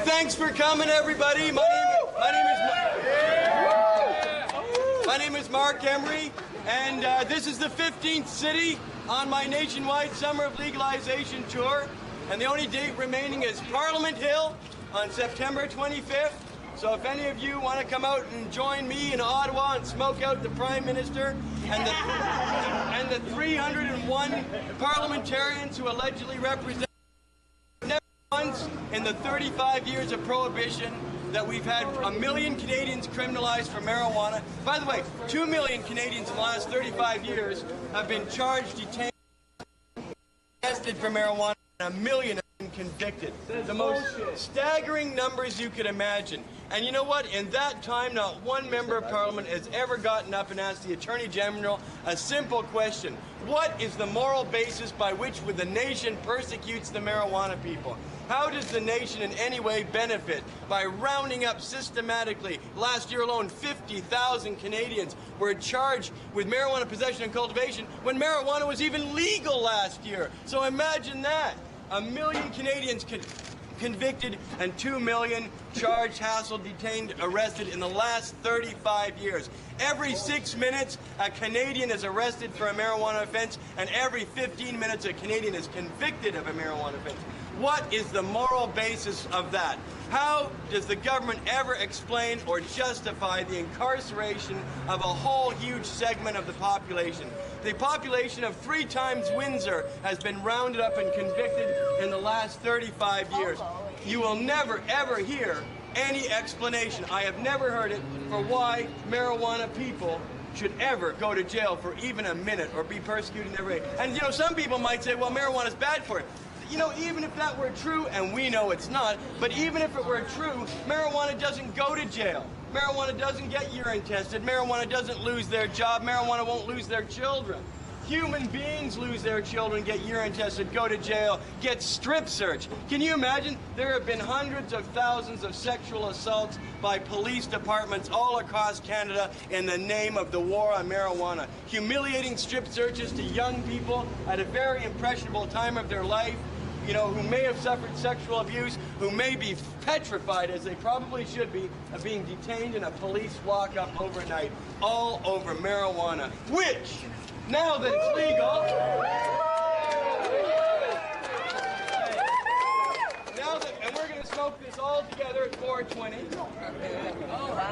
Thanks for coming, everybody. My name is Marc Emery, and this is the 15th city on my nationwide Summer of Legalization tour. And the only date remaining is Parliament Hill on September 25th. So if any of you want to come out and join me in Ottawa and smoke out the Prime Minister and the 301 parliamentarians who allegedly represent once in the 35 years of prohibition that we've had 1 million Canadians criminalized for marijuana. By the way, 2 million Canadians in the last 35 years have been charged, detained, arrested for marijuana, and 1 million have been convicted. The most staggering numbers you could imagine. And you know what? In that time, not one member of Parliament has ever gotten up and asked the Attorney General a simple question. What is the moral basis by which the nation persecutes the marijuana people? How does the nation in any way benefit by rounding up systematically? Last year alone, 50,000 Canadians were charged with marijuana possession and cultivation when marijuana was even legal last year. So imagine that. 1 million Canadians convicted and 2 million charged, hassled, detained, arrested in the last 35 years. Every 6 minutes, a Canadian is arrested for a marijuana offense, and every 15 minutes, a Canadian is convicted of a marijuana offense. What is the moral basis of that? How does the government ever explain or justify the incarceration of a whole huge segment of the population? The population of 3 times Windsor has been rounded up and convicted in the last 35 years. You will never, ever hear any explanation. I have never heard it for why marijuana people should ever go to jail for even a minute or be persecuted in every way. And you know, some people might say, well, marijuana is bad for you. You know, even if that were true, and we know it's not, but even if it were true, marijuana doesn't go to jail. Marijuana doesn't get urine tested. Marijuana doesn't lose their job. Marijuana won't lose their children. Human beings lose their children, get urine tested, go to jail, get strip searched. Can you imagine? There have been hundreds of thousands of sexual assaults by police departments all across Canada in the name of the war on marijuana. Humiliating strip searches to young people at a very impressionable time of their life, you know, who may have suffered sexual abuse, who may be petrified, as they probably should be, of being detained in a police lockup overnight, all over marijuana, which, now that it's legal, and we're going to smoke this all together at 420.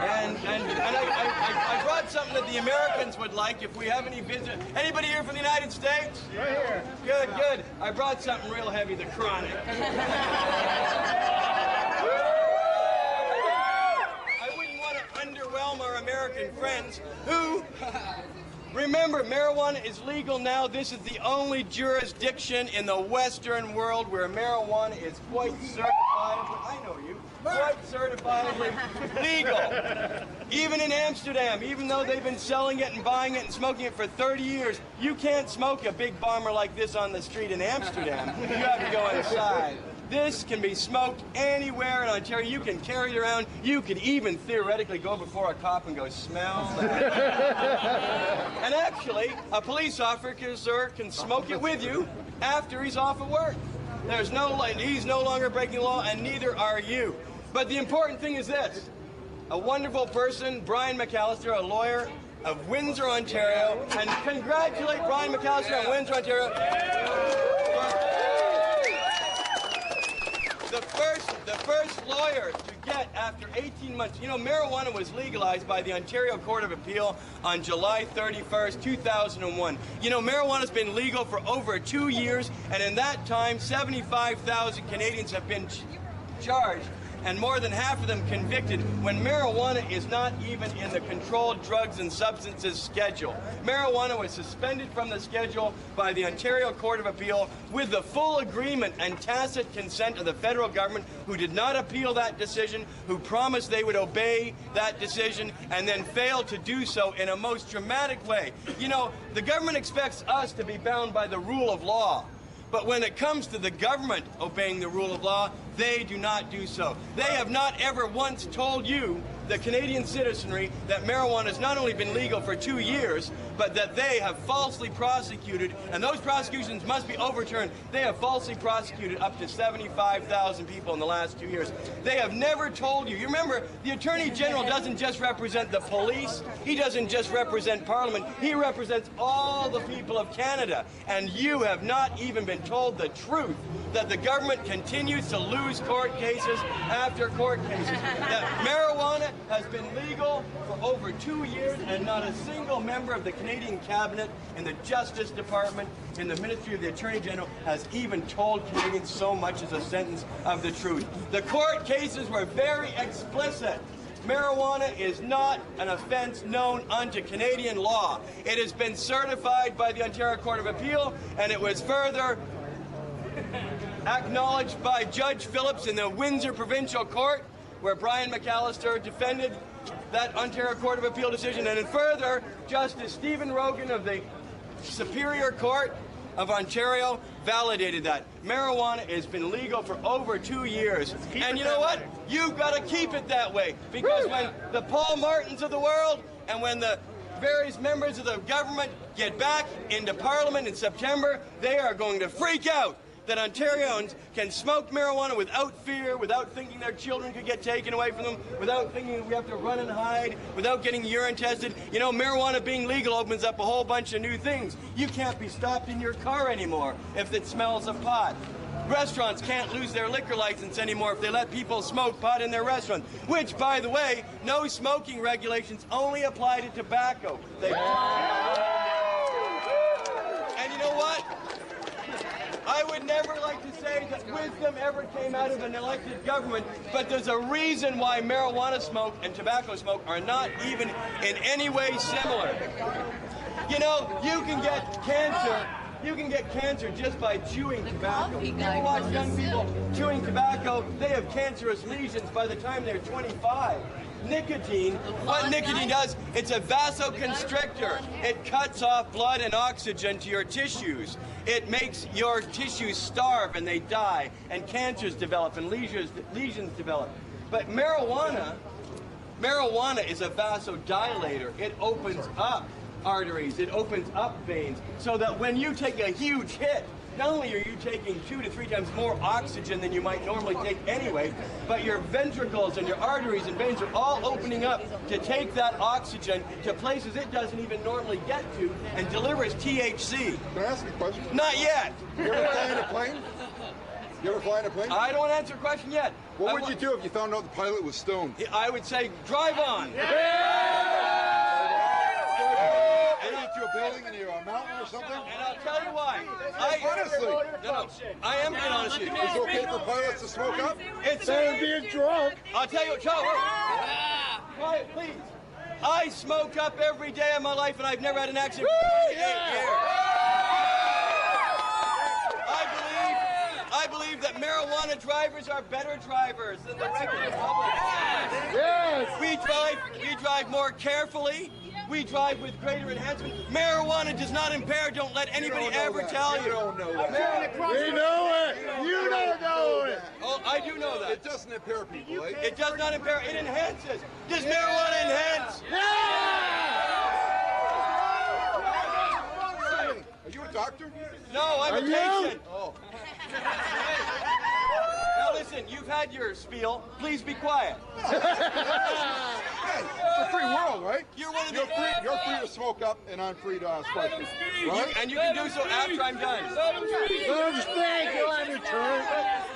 And I brought something that the Americans would like if we have any visitors. Anybody here from the United States? Right here. Good, good. I brought something real heavy, the Chronic. I wouldn't want to underwhelm our American friends who... Remember, marijuana is legal now. This is the only jurisdiction in the Western world where marijuana is quite certifiably, I know you, quite certifiably legal. Even in Amsterdam, even though they've been selling it and buying it and smoking it for 30 years, you can't smoke a big bomber like this on the street in Amsterdam. You have to go inside. This can be smoked anywhere in Ontario. You can carry it around. You could even theoretically go before a cop and go, smell that. And actually, a police officer can smoke it with you after he's off of work. There's no, he's no longer breaking the law, and neither are you. But the important thing is this. A wonderful person, Brian McAllister, a lawyer of Windsor, Ontario, and congratulate Brian McAllister of Windsor, Ontario. The first lawyer to get after 18 months. You know, marijuana was legalized by the Ontario Court of Appeal on July 31st, 2001. You know, marijuana's been legal for over 2 years, and in that time, 75,000 Canadians have been charged, and more than half of them convicted, when marijuana is not even in the Controlled Drugs and Substances Schedule. Marijuana was suspended from the schedule by the Ontario Court of Appeal with the full agreement and tacit consent of the federal government, who did not appeal that decision, who promised they would obey that decision, and then failed to do so in a most dramatic way. You know, the government expects us to be bound by the rule of law. But when it comes to the government obeying the rule of law, they do not do so. They have not ever once told you the Canadian citizenry that marijuana has not only been legal for 2 years, but that they have falsely prosecuted, and those prosecutions must be overturned. They have falsely prosecuted up to 75,000 people in the last 2 years. They have never told you. You remember, the Attorney General doesn't just represent the police. He doesn't just represent Parliament. He represents all the people of Canada. And you have not even been told the truth, that the government continues to lose court cases after court cases. That marijuana has been legal for over 2 years, and not a single member of the Canadian Cabinet, in the Justice Department, in the Ministry of the Attorney General has even told Canadians so much as a sentence of the truth. The court cases were very explicit. Marijuana is not an offence known unto Canadian law. It has been certified by the Ontario Court of Appeal, and it was further acknowledged by Judge Phillips in the Windsor Provincial Court, where Brian McAllister defended that Ontario Court of Appeal decision. And further, Justice Stephen Rogan of the Superior Court of Ontario validated that. Marijuana has been legal for over 2 years. And you know what? You've got to keep it that way. Because when the Paul Martins of the world and when the various members of the government get back into Parliament in September, they are going to freak out that Ontarians can smoke marijuana without fear, without thinking their children could get taken away from them, without thinking we have to run and hide, without getting urine tested. You know, marijuana being legal opens up a whole bunch of new things. You can't be stopped in your car anymore if it smells of pot. Restaurants can't lose their liquor license anymore if they let people smoke pot in their restaurants, which, by the way, no smoking regulations only apply to tobacco. And you know what? I would never like to say that wisdom ever came out of an elected government, but there's a reason why marijuana smoke and tobacco smoke are not even in any way similar. You know, you can get cancer. You can get cancer just by chewing tobacco. You ever watch young people chewing tobacco? They have cancerous lesions by the time they're 25. Nicotine, what nicotine does, it's a vasoconstrictor. It cuts off blood and oxygen to your tissues. It makes your tissues starve and they die, and cancers develop and lesions develop. But marijuana is a vasodilator. It opens up arteries, it opens up veins, so that when you take a huge hit, not only are you taking 2 to 3 times more oxygen than you might normally take anyway, but your ventricles and your arteries and veins are all opening up to take that oxygen to places it doesn't even normally get to, and delivers THC. Can I ask you a question? Not yet. You ever fly in a plane? You ever fly in a plane? I don't want to answer a question yet. What would you do if you found out the pilot was stoned? I would say, drive on. To a building in a mountain or something? And I'll tell you why. Honestly. No, I am being honest with you. It's okay for pilots to smoke up? It's being drunk. I'll tell you, quiet, please. I smoke up every day of my life, and I've never had an accident for 28 years. I believe that marijuana drivers are better drivers than the regular public. Yes. We drive more carefully. We drive with greater enhancement. Marijuana does not impair. Don't let anybody ever tell you. You don't know that. We know it. You don't know it. Oh, I do know that. It doesn't impair people, right? It does not impair. It enhances. Does marijuana enhance? Are you a doctor? No, I'm a patient. Oh. Now listen, you've had your spiel. Please be quiet. Hey, it's a free world, right? You're one of the You're free to smoke up, and I'm free to ask questions. Right? And you can do so after I'm done. Let him speak. You'll have your turn.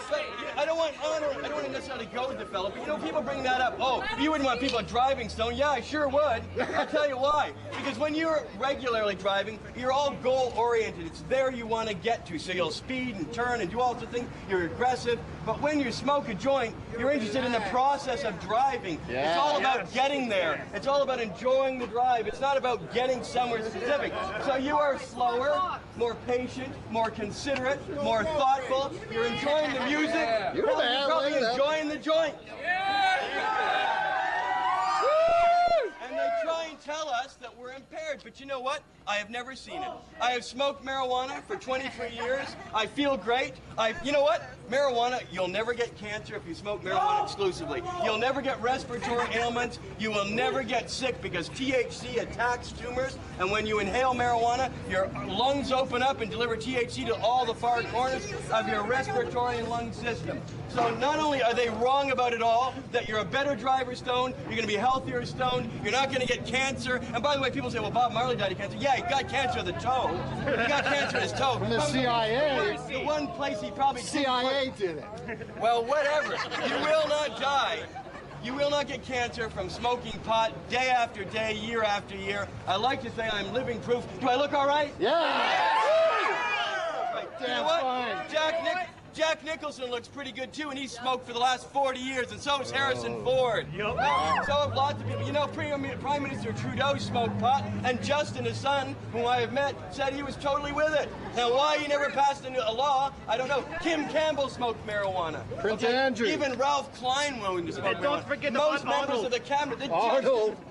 But I don't want to necessarily go with the fellow, but you know, people bring that up. Oh, you wouldn't want people driving stoned. Yeah, I sure would. I'll tell you why. Because when you're regularly driving, you're all goal-oriented. It's there you want to get to. So you'll speed and turn and do all sorts of things. You're aggressive. But when you smoke a joint, you're interested in the process of driving. It's all about getting there. It's all about enjoying the drive. It's not about getting somewhere specific. So you are slower, more patient, more considerate, more thoughtful. You're enjoying the music. You're probably enjoying the joint. And they try and tell us us that we're impaired. But you know what? I have never seen it. I have smoked marijuana for 23 years. I feel great. You know what? Marijuana, you'll never get cancer if you smoke marijuana exclusively. You'll never get respiratory ailments. You will never get sick because THC attacks tumors. And when you inhale marijuana, your lungs open up and deliver THC to all the far corners of your respiratory and lung system. So not only are they wrong about it all, that you're a better driver stoned, you're going to be healthier stoned, you're not going to get cancer. And by the way, people say, well, Bob Marley died of cancer. Yeah, he got cancer of the toe. He got cancer in his toe. From the CIA. The one place he probably... CIA did it. Well, whatever. You will not die. You will not get cancer from smoking pot day after day, year after year. I like to say I'm living proof. Do I look all right? Yeah. Right. You Damn know what? fine. Jack Nicholson looks pretty good too, and he's smoked for the last 40 years, and so has Harrison Ford. So have lots of people. You know, Prime Minister Trudeau smoked pot, and Justin, his son, whom I have met, said he was totally with it. Now, why he never passed a law, I don't know. Kim Campbell smoked marijuana. Prince Andrew. Even Ralph Klein willing to smoke marijuana. Don't forget most about members Arnold. of the cabinet,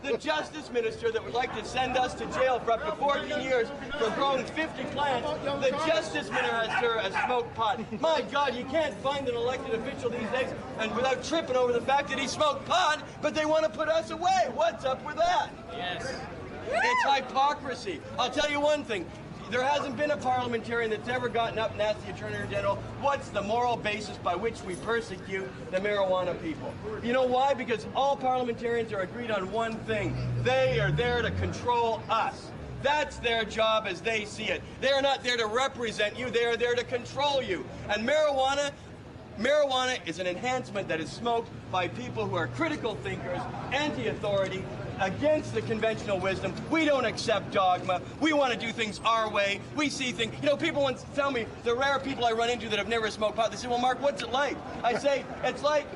the Justice Minister that would like to send us to jail for up to 14 years for growing 50 plants, the Justice Minister has smoked pot. My God, you can't find an elected official these days and without tripping over the fact that he smoked pot, but they want to put us away. What's up with that? Yes. It's hypocrisy. I'll tell you one thing. There hasn't been a parliamentarian that's ever gotten up and asked the Attorney General, what's the moral basis by which we persecute the marijuana people? You know why? Because all parliamentarians are agreed on one thing. They are there to control us. That's their job as they see it. They're not there to represent you, they're there to control you. And marijuana is an enhancement that is smoked by people who are critical thinkers, anti-authority, against the conventional wisdom. We don't accept dogma. We want to do things our way. We see things. You know, people once tell me, the rare people I run into that have never smoked pot, they say, well, Mark, what's it like? I say, it's like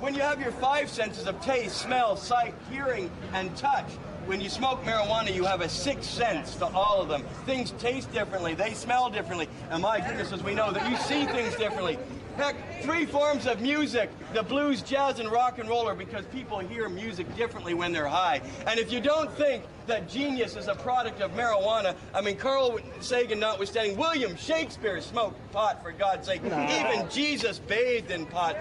when you have your 5 senses of taste, smell, sight, hearing, and touch. When you smoke marijuana, you have a 6th sense to all of them. Things taste differently. They smell differently. And my goodness, as we know, that you see things differently. Heck, 3 forms of music, the blues, jazz, and rock and roll, are because people hear music differently when they're high. And if you don't think that genius is a product of marijuana, I mean, Carl Sagan notwithstanding, William Shakespeare smoked pot, for God's sake. Even Jesus bathed in pot.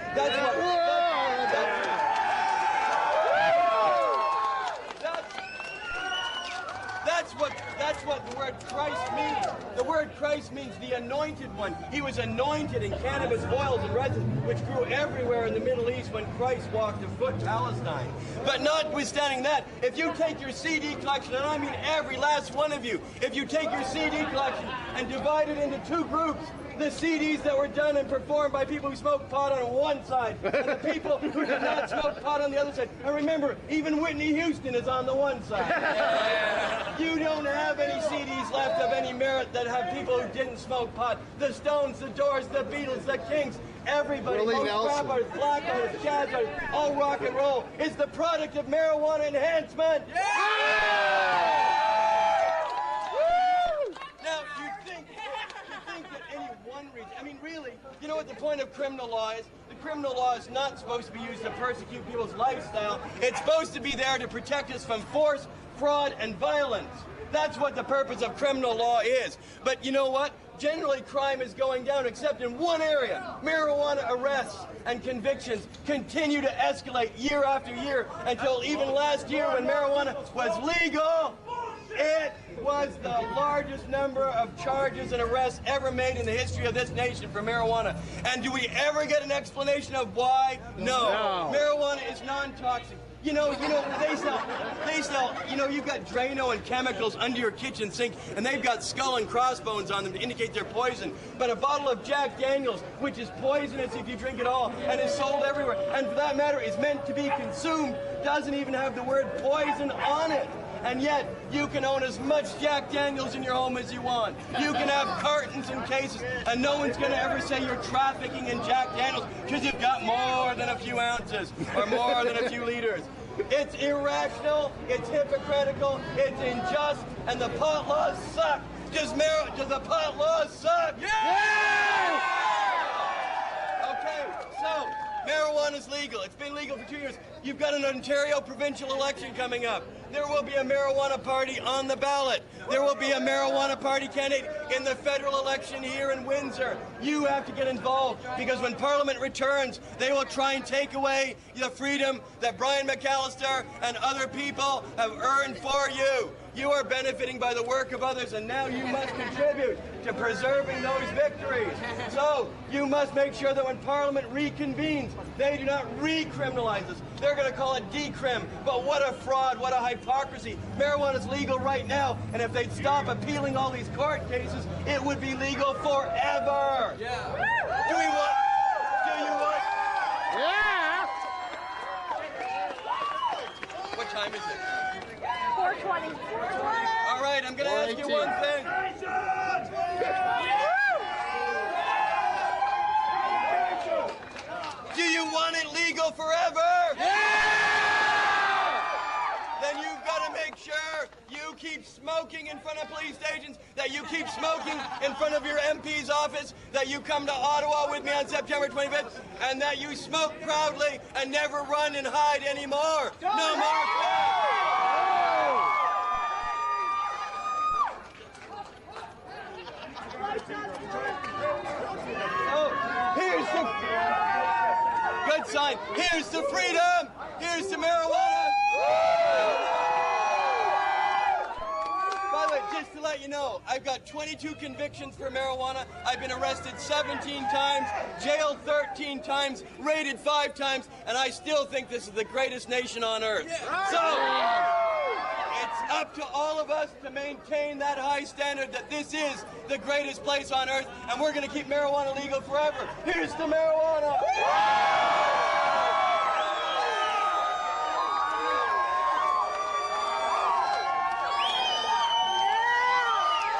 That's what the word Christ means. The word Christ means the anointed one. He was anointed in cannabis oils and resins, which grew everywhere in the Middle East when Christ walked afoot Palestine. But notwithstanding that, if you take your CD collection, and I mean every last one of you, if you take your CD collection and divide it into 2 groups, the CDs that were done and performed by people who smoked pot on one side, and the people who did not smoke pot on the other side. And remember, even Whitney Houston is on the one side. You don't have any CDs left of any merit that have people who didn't smoke pot. The Stones, the Doors, the Beatles, the Kings, everybody, most rap artists, black artists, jazz artists, all rock and roll is the product of marijuana enhancement. Now, you think that any one reason, I mean, really, you know what the point of criminal law is? The criminal law is not supposed to be used to persecute people's lifestyle. It's supposed to be there to protect us from force, fraud, and violence. That's what the purpose of criminal law is. But you know what? Generally, crime is going down, except in one area. Marijuana arrests and convictions continue to escalate year after year until even last year when marijuana was legal. It was the largest number of charges and arrests ever made in the history of this nation for marijuana. And do we ever get an explanation of why? No. Marijuana is non-toxic. You know, they sell, you've got Drano and chemicals under your kitchen sink, and they've got skull and crossbones on them to indicate they're poison. But a bottle of Jack Daniels, which is poisonous if you drink it all, and is sold everywhere, and for that matter is meant to be consumed, doesn't even have the word poison on it. And yet, you can own as much Jack Daniels in your home as you want. You can have cartons and cases, and no one's going to ever say you're trafficking in Jack Daniels because you've got more than a few ounces or more than a few liters. It's irrational, it's hypocritical, it's unjust, and the pot laws suck. Does the pot laws suck? Yeah! Okay, so Marijuana's legal. It's been legal for 2 years. You've got an Ontario provincial election coming up. There will be a marijuana party on the ballot. There will be a marijuana party candidate in the federal election here in Windsor. You have to get involved because when Parliament returns, they will try and take away the freedom that Brian McAllister and other people have earned for you. You are benefiting by the work of others, and now you must contribute to preserving those victories. So you must make sure that when Parliament reconvenes, they do not recriminalize us. They're going to call it decrim. But what a fraud, what a hypocrisy. Marijuana is legal right now, and if they'd stop appealing all these court cases, it would be legal forever. Yeah. Do you want? Yeah. What time is it? 4:20. All right, I'm going to ask you one thing. Do you want it legal forever? Then you've got to make sure you keep smoking in front of police stations, that you keep smoking in front of your MP's office, that you come to Ottawa with me on September 25th, and that you smoke proudly and never run and hide anymore. No more. Oh, here's the good sign. Here's the freedom. Here's the marijuana. By the way, just to let you know, I've got 22 convictions for marijuana. I've been arrested 17 times, jailed 13 times, raided 5 times, and I still think this is the greatest nation on earth. So it's up to all of us to maintain that high standard that this is the greatest place on earth, and we're going to keep marijuana legal forever. Here's the marijuana.